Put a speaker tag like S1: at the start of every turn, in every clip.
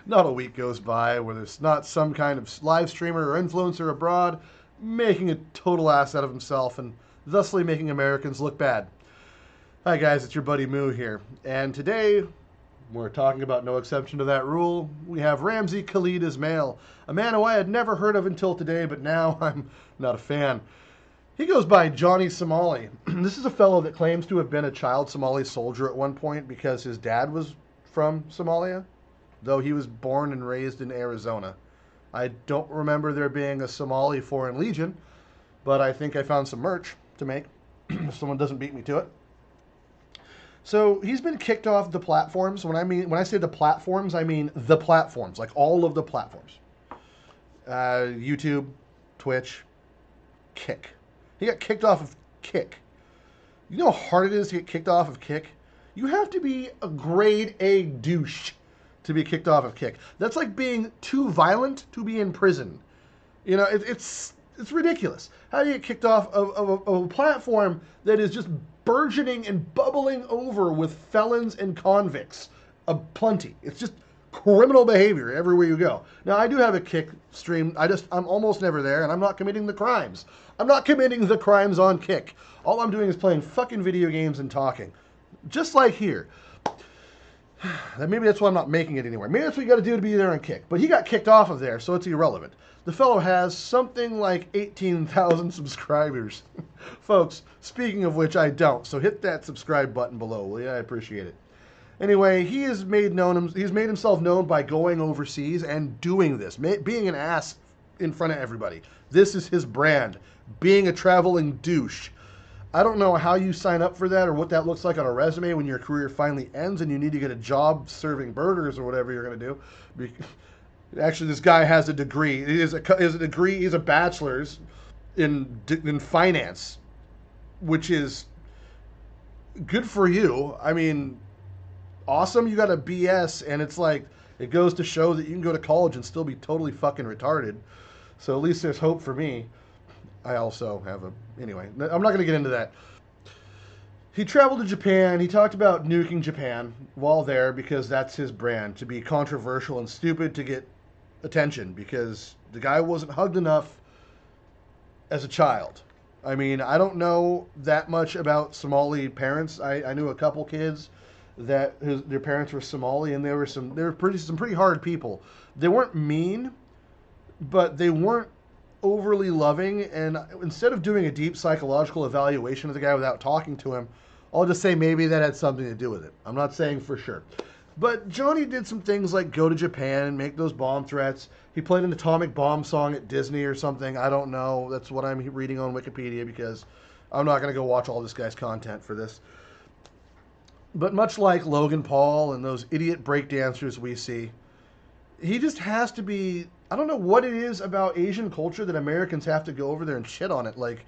S1: Not a week goes by where there's not some kind of live streamer or influencer abroad making a total ass out of himself and thusly making Americans look bad. Hi guys, it's your buddy Moo here, and today we're talking about no exception to that rule. We have Ramsey Khalid Ismail, a man who I had never heard of until today, but now I'm not a fan. He goes by Johnny Somali. This is a fellow that claims to have been a child Somali soldier at one point because his dad was from Somalia, though he was born and raised in Arizona. I don't remember there being a Somali Foreign Legion, but I think I found some merch to make if someone doesn't beat me to it. So he's been kicked off the platforms. When I say the platforms, I mean the platforms, like all of the platforms. YouTube, Twitch, Kick. He got kicked off of Kick. You know how hard it is to get kicked off of Kick? You have to be a grade A douche to be kicked off of Kick. That's like being too violent to be in prison. You know, it's ridiculous. How do you get kicked off of a platform that is just burgeoning and bubbling over with felons and convicts? Plenty. It's just criminal behavior everywhere you go. Now, I do have a Kick stream. I'm almost never there, and I'm not committing the crimes. I'm not committing the crimes on Kick. All I'm doing is playing fucking video games and talking. Just like here. Maybe that's why I'm not making it anywhere. Maybe that's what you got to do to be there on Kick. But he got kicked off of there, so it's irrelevant. The fellow has something like 18,000 subscribers. Folks, speaking of which, I don't. So hit that subscribe button below, will you? I appreciate it. Anyway, he's made himself known by going overseas and doing this, being an ass in front of everybody. This is his brand, being a traveling douche. I don't know how you sign up for that or what that looks like on a resume when your career finally ends and you need to get a job serving burgers or whatever you're going to do. Actually, this guy has a degree. He's a bachelor's in finance, which is good for you. I mean, awesome. You got a BS, and it's like it goes to show that you can go to college and still be totally fucking retarded. So at least there's hope for me. I also have anyway, I'm not going to get into that. He traveled to Japan. He talked about nuking Japan while there because that's his brand, to be controversial and stupid to get attention because the guy wasn't hugged enough as a child. I mean, I don't know that much about Somali parents. I knew a couple kids that their parents were Somali, and they were some pretty hard people. They weren't mean, but they weren't overly loving, and instead of doing a deep psychological evaluation of the guy without talking to him, I'll just say maybe that had something to do with it. I'm not saying for sure. But Johnny did some things like go to Japan and make those bomb threats. He played an atomic bomb song at Disney or something. I don't know. That's what I'm reading on Wikipedia because I'm not going to go watch all this guy's content for this. But much like Logan Paul and those idiot breakdancers we see, he just has to be, I don't know what it is about Asian culture that Americans have to go over there and shit on it. Like,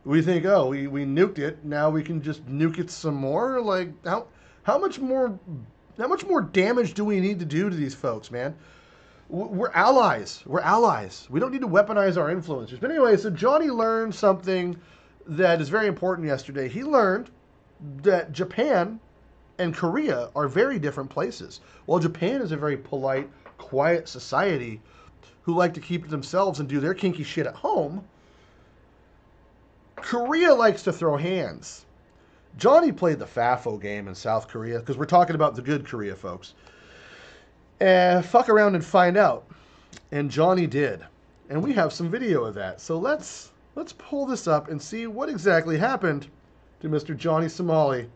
S1: we think, oh, we nuked it, now we can just nuke it some more? Like, how much more damage do we need to do to these folks, man? We're allies. We're allies. We don't need to weaponize our influencers. But anyway, so Johnny learned something that is very important yesterday. He learned that Japan and Korea are very different places. While Japan is a very polite, quiet society who like to keep to themselves and do their kinky shit at home, Korea likes to throw hands. Johnny played the FAFO game in South Korea, because we're talking about the good Korea, folks. Fuck around and find out. And Johnny did. And we have some video of that. So let's pull this up and see what exactly happened to Mr. Johnny Somali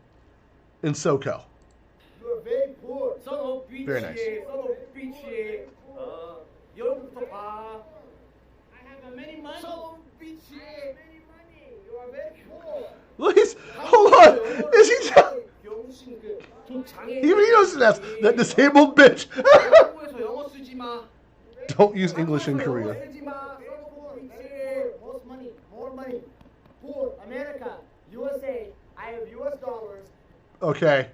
S1: in SoCo.
S2: You are very poor.
S1: Very nice.
S2: I have many money. Many money. You are very poor.
S1: Look, hold on. Is he even he knows that disabled bitch. Don't use English in Korea.
S2: More money. Poor. America. USA. I have US dollars.
S1: Okay,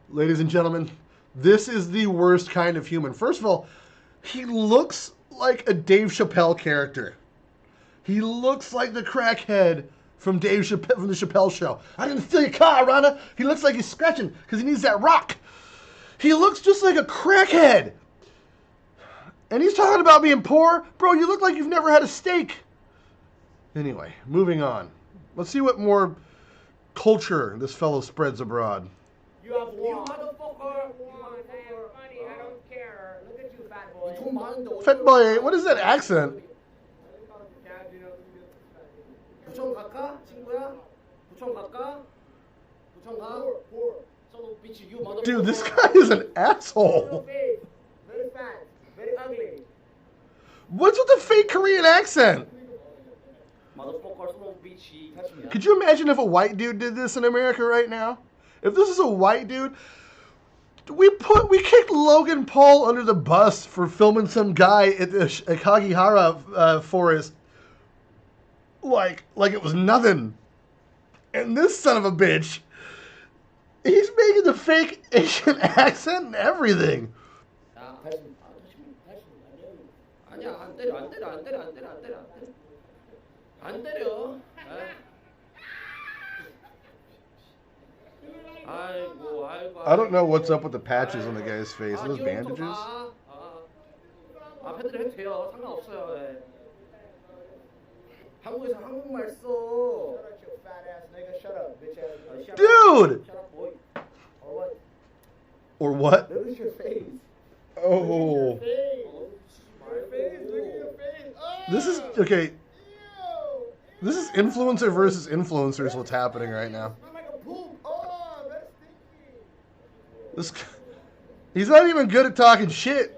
S1: ladies and gentlemen, this is the worst kind of human. First of all, he looks like a Dave Chappelle character. He looks like the crackhead from the Chappelle Show. I didn't steal your car, Rhonda. He looks like he's scratching because he needs that rock. He looks just like a crackhead. And he's talking about being poor. Bro, you look like you've never had a steak. Anyway, moving on. Let's see what more culture this fellow spreads abroad.
S2: You have one. You motherfucker. You motherfucker. Money, I don't care. Look at you, fat boy.
S1: Fat boy, what is that accent?
S2: 부천 갈까? 친구야? 부천 갈까? 부천 가? So, bitch, you motherfucker.
S1: Dude, this guy is an asshole.
S2: Very fat. Very ugly.
S1: What's with the fake Korean accent? Could you imagine if a white dude did this in America right now? If this is a white dude, we kicked Logan Paul under the bus for filming some guy at the Kagihara forest like it was nothing. And this son of a bitch, he's making the fake Asian accent and everything. I don't know what's up with the patches on the guy's face. Are those bandages? Dude! Or what?
S2: Look at your face.
S1: Oh. This is, okay. This is influencer versus influencers what's happening right now. This, he's not even good at talking shit.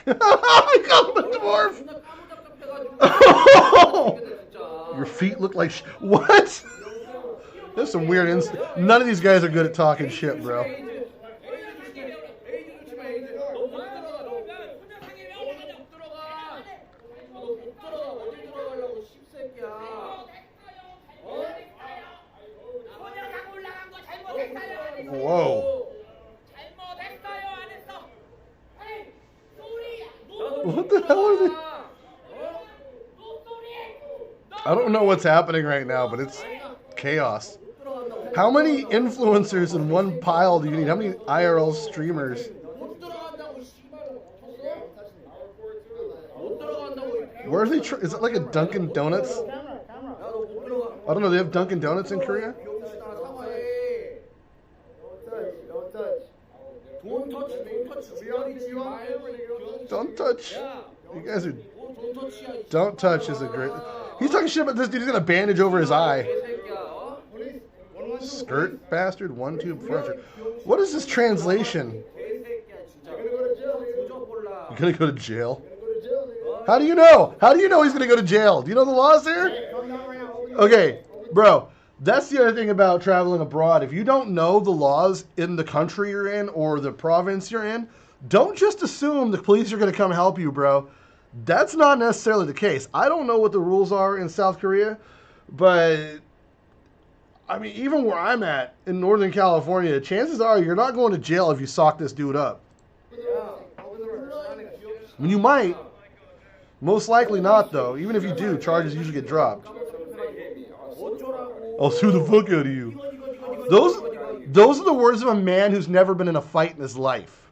S1: I called him a dwarf. Oh, your feet look like what? There's some weird none of these guys are good at talking shit, bro. Whoa. What the hell are they? I don't know what's happening right now, but it's chaos. How many influencers in one pile do you need? How many IRL streamers? Where are they? Is it like a Dunkin' Donuts? I don't know. They have Dunkin' Donuts in Korea? Don't touch. You guys are. Don't touch is a great. He's talking shit about this dude. He's got a bandage over his eye. Skirt bastard. 1 tube furniture. What is this translation? You're gonna go to jail. How do you know? How do you know he's gonna go to jail? Do you know the laws there? Okay, bro. That's the other thing about traveling abroad. If you don't know the laws in the country you're in or the province you're in, don't just assume the police are going to come help you, bro. That's not necessarily the case. I don't know what the rules are in South Korea, but I mean, even where I'm at in Northern California, chances are you're not going to jail if you sock this dude up. I mean, you might. Most likely not, though. Even if you do, charges usually get dropped. I'll sue the fuck out of you. Those are the words of a man who's never been in a fight in his life.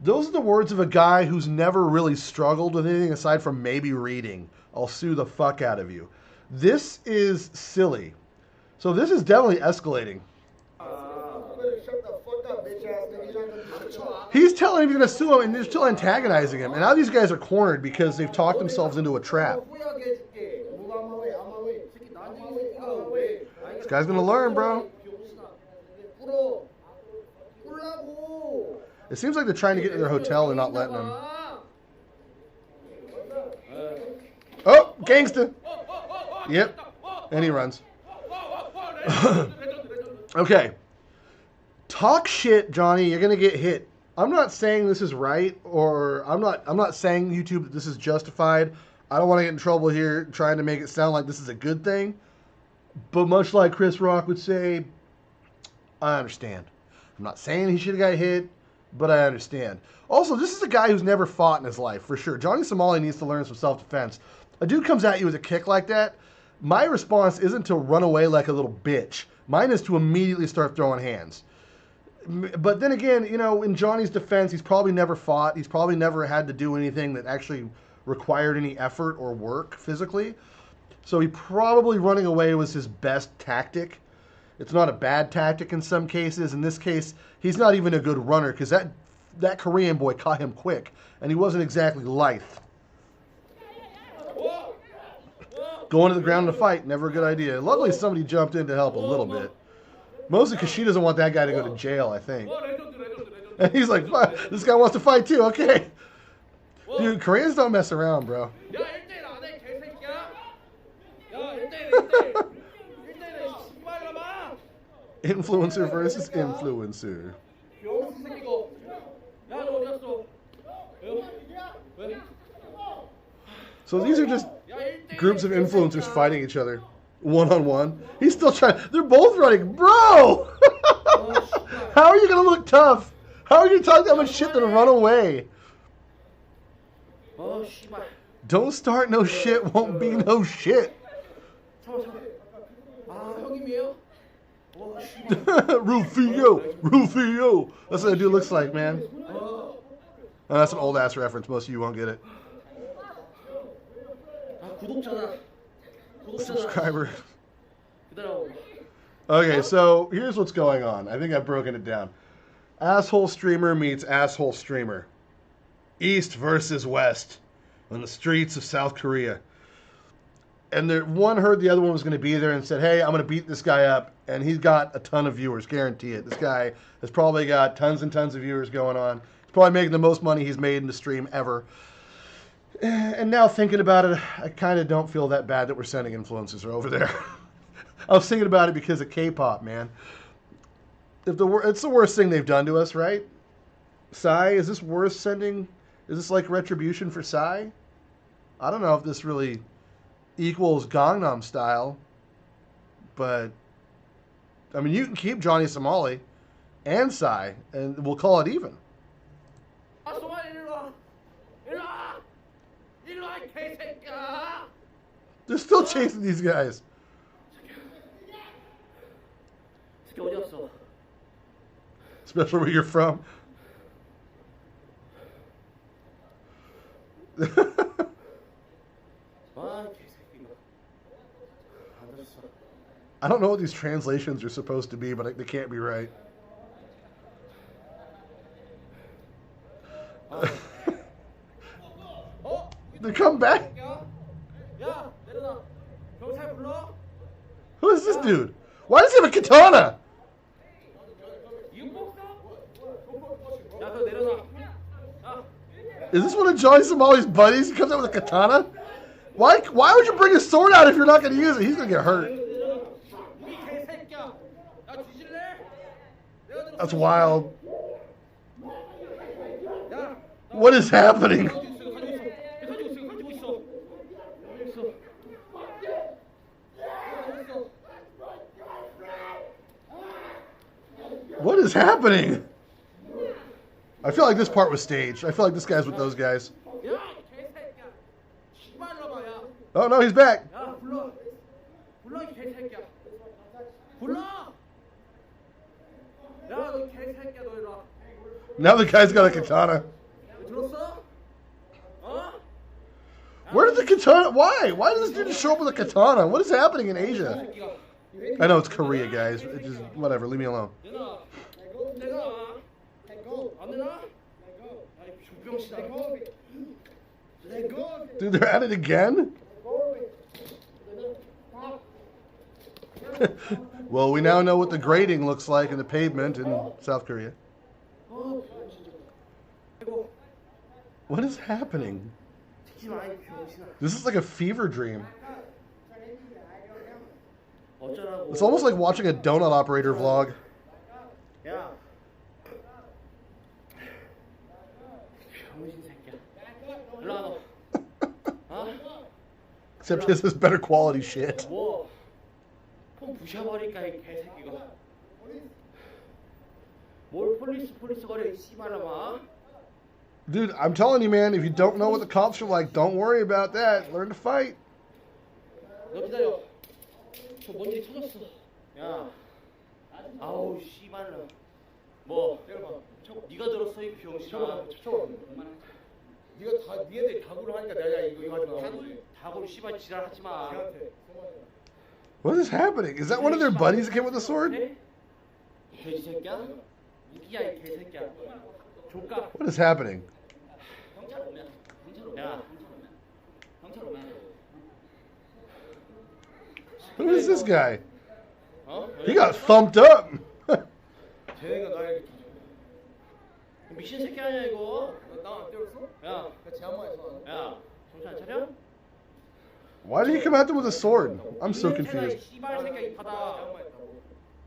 S1: Those are the words of a guy who's never really struggled with anything aside from maybe reading. I'll sue the fuck out of you. This is silly. So this is definitely escalating. He's telling him he's going to sue him and they're still antagonizing him. And now these guys are cornered because they've talked themselves into a trap. This guy's going to learn, bro. It seems like they're trying to get to their hotel and not letting them. Oh, gangsta. Yep. And he runs. Okay. Talk shit, Johnny. You're going to get hit. I'm not saying this is right, or I'm not saying YouTube that this is justified. I don't want to get in trouble here trying to make it sound like this is a good thing. But much like Chris Rock would say, I understand. I'm not saying he should have got hit, but I understand. Also, this is a guy who's never fought in his life, for sure. Johnny Somali needs to learn some self-defense. A dude comes at you with a kick like that, my response isn't to run away like a little bitch. Mine is to immediately start throwing hands. But then again, you know, in Johnny's defense, he's probably never fought. He's probably never had to do anything that actually required any effort or work physically. So he probably running away was his best tactic. It's not a bad tactic in some cases. In this case, he's not even a good runner because that Korean boy caught him quick, and he wasn't exactly lithe. Going to the ground to fight, never a good idea. Luckily, somebody jumped in to help a little bit. Mostly because she doesn't want that guy to go to jail, I think. And he's like, this guy wants to fight too, okay. Dude, Koreans don't mess around, bro. Influencer versus influencer. So these are just groups of influencers fighting each other one-on-one. He's still trying. They're both running. Bro! How are you going to look tough? How are you going to talk that much shit then run away? Don't start no shit, won't be no shit. Rufio. That's what that dude looks like, man. Oh, that's an old ass reference. Most of you won't get it. Subscriber. Okay, so here's what's going on. I think I've broken it down. Asshole streamer meets asshole streamer. East versus West on the streets of South Korea. And one heard the other one was going to be there and said, hey, I'm going to beat this guy up. And he's got a ton of viewers, guarantee it. This guy has probably got tons and tons of viewers going on. He's probably making the most money he's made in the stream ever. And now thinking about it, I kind of don't feel that bad that we're sending influencers over there. I was thinking about it because of K-pop, man. It's the worst thing they've done to us, right? Psy, is this worth sending? Is this like retribution for Psy? I don't know if this really equals Gangnam Style, but I mean, you can keep Johnny Somali and Psy, and we'll call it even. They're still chasing these guys. Especially where you're from. I don't know what these translations are supposed to be, but they can't be right. They come back. Who is this dude? Why does he have a katana? Is this one of Johnny Somali's buddies? He comes out with a katana? Why would you bring a sword out if you're not going to use it? He's going to get hurt. That's wild. What is happening? What is happening? I feel like this part was staged. I feel like this guy's with those guys. Oh no, he's back. Now the guy's got a katana. Where did the katana? Why? Why does this dude just show up with a katana? What is happening in Asia? I know it's Korea, guys. It just whatever. Leave me alone. Dude, they're at it again? Well, we now know what the grading looks like in the pavement in South Korea. What is happening? This is like a fever dream. It's almost like watching a donut operator vlog. Except his is better quality shit. Dude, I'm telling you, man, if you don't know what the cops are like, don't worry about that. Learn to fight.
S2: 어우 씨발로. 뭐 때려봐. 네가 들었어 이 병신아. 네가 다 니네들이 다구를 하니까 내가 이거 하지 마. 다구를 씨발 지랄하지 마.
S1: What is happening? Is that one of their buddies that came with a sword?
S2: 돼지 새끼야? 무기야 이 개새끼야. 조카.
S1: What is happening?
S2: 경찰 오면. 야. 경찰 오면.
S1: Who is this guy?
S2: 어?
S1: He got thumped up.
S2: 쟤네가 나에게 미친 새끼 아니야 이거? 나 안 때렸어? 야, 제한마에서. 야, 정신 안 차려?
S1: Why did he come after him with a sword? I'm so confused.
S2: 씨발 새끼야 이 받아.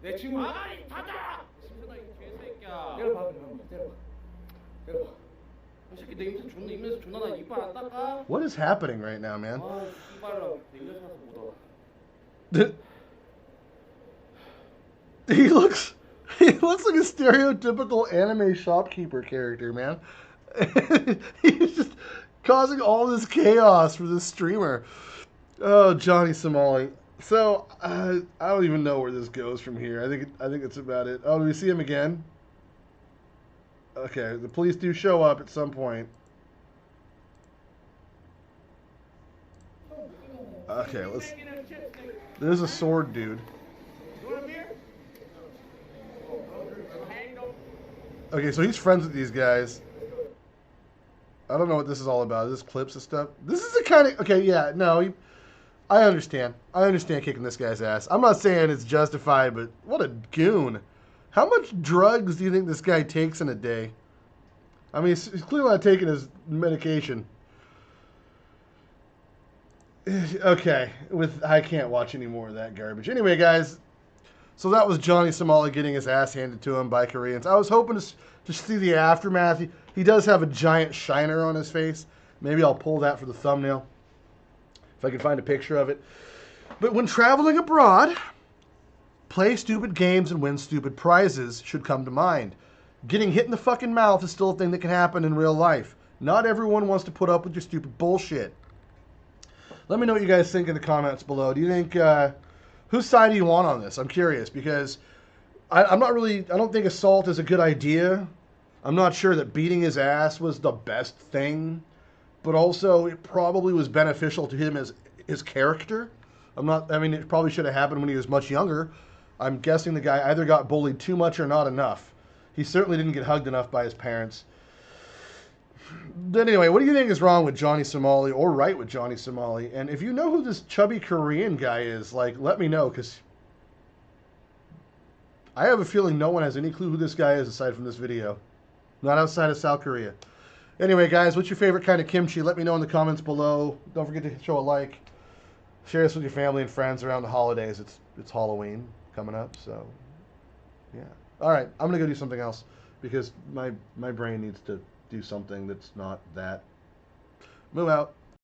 S2: 내 친구. 아이 받아. 심선아 이 개새끼야. 때려봐 그럼. 때려봐. 이 새끼 내 입에서 존나 나 이빨 안 닦아?
S1: What is happening right now, man?
S2: 아, 씨발로 내 입에서 나서 못 와.
S1: He looks like a stereotypical anime shopkeeper character, man. He's just causing all this chaos for this streamer. Oh, Johnny Somali. So I don't even know where this goes from here. I think it's about it. Oh, do we see him again? Okay, the police do show up at some point. Okay, let's. There's a sword dude. Okay, so he's friends with these guys. I don't know what this is all about. Is this clips and stuff? This is the kind of... Okay, yeah, no. I understand. I understand kicking this guy's ass. I'm not saying it's justified, but what a goon. How much drugs do you think this guy takes in a day? I mean, he's clearly not taking his medication. Okay, I can't watch any more of that garbage. Anyway, guys... So that was Johnny Somali getting his ass handed to him by Koreans. I was hoping to see the aftermath. He does have a giant shiner on his face. Maybe I'll pull that for the thumbnail if I can find a picture of it. But when traveling abroad, play stupid games and win stupid prizes should come to mind. Getting hit in the fucking mouth is still a thing that can happen in real life. Not everyone wants to put up with your stupid bullshit. Let me know what you guys think in the comments below. Do you think... whose side do you want on this? I'm curious because I don't think assault is a good idea. I'm not sure that beating his ass was the best thing, but also it probably was beneficial to him as his character. It probably should have happened when he was much younger. I'm guessing the guy either got bullied too much or not enough. He certainly didn't get hugged enough by his parents. But anyway, what do you think is wrong with Johnny Somali or right with Johnny Somali? And if you know who this chubby Korean guy is, like, let me know, because I have a feeling no one has any clue who this guy is aside from this video. Not outside of South Korea. Anyway, guys, what's your favorite kind of kimchi? Let me know in the comments below. Don't forget to show a like. Share this with your family and friends around the holidays. It's Halloween coming up, so yeah. All right, I'm going to go do something else because my brain needs to do something that's not that. Move out.